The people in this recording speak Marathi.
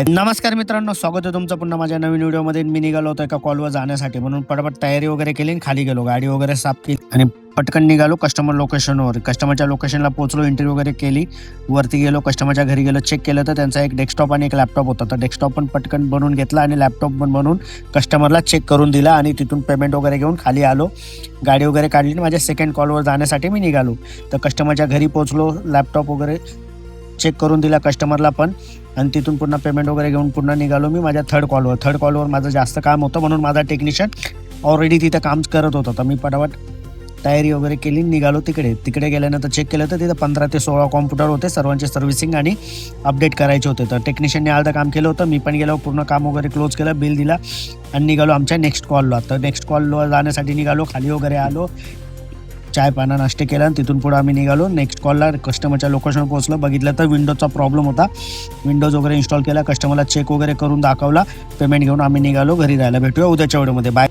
नमस्कार मित्रांनो, स्वागत आहे तुमचं पुन्हा माझ्या नवीन व्हिडिओमध्ये. मी निघालो होतो एका कॉलवर जाण्यासाठी, म्हणून पटापट तयारी वगैरे केली आणि खाली गेलो. गाडी वगैरे साफ केली आणि पटकन निघालो कस्टमर लोकेशनवर. कस्टमरच्या लोकेशनला पोहोचलो, इंटरव्ह्यू वगैरे केली, वरती गेलो, कस्टमरच्या घरी गेलो, चेक केलं तर त्यांचा एक डेस्कटॉप आणि एक लॅपटॉप होता. तर डेस्कटॉप पण पटकन बनवून घेतला आणि लॅपटॉप पण बनवून कस्टमरला चेक करून दिला आणि तिथून पेमेंट वगैरे घेऊन खाली आलो. गाडी वगैरे काढली आणि माझ्या सेकंड कॉलवर जाण्यासाठी मी निघालो. तर कस्टमरच्या घरी पोहोचलो, लॅपटॉप वगैरे चेक करून दिला कस्टमरला पण, आणि तिथून पुन्हा पेमेंट वगैरे घेऊन पुन्हा निघालो मी माझ्या थर्ड कॉलवर. माझं जास्त काम होतं म्हणून माझा टेक्निशियन ऑलरेडी तिथं काम करत होता. तर मी पटापट तयारी वगैरे केली, निघालो तिकडे गेल्यानंतर चेक केलं तर तिथं 15 ते 16 कॉम्प्युटर होते. सर्वांचे सर्व्हिसिंग आणि अपडेट करायचे होते. तर टेक्निशियनने अर्धं काम केलं होतं. मी पण गेलो, पूर्ण काम वगैरे क्लोज केलं, बिल दिला आणि निघालो आमच्या नेक्स्ट कॉलला. तर नेक्स्ट कॉलला जाण्यासाठी निघालो, खाली वगैरे आलो, चाय पाना नाश्ते केला आणि तिथून पुढे आम्ही निघालो नेक्स्ट कॉलला. कस्टमरच्या लोकेशनवर पोहोचलो, बघितलं तर विंडोजचा प्रॉब्लेम होता. विंडोज वगैरे इन्स्टॉल केला, कस्टमरला चेक वगैरे करून दाखवला, पेमेंट घेऊन आम्ही निघालो घरी जायला. भेटूया उद्याच्या व्हिडिओमध्ये. बाय.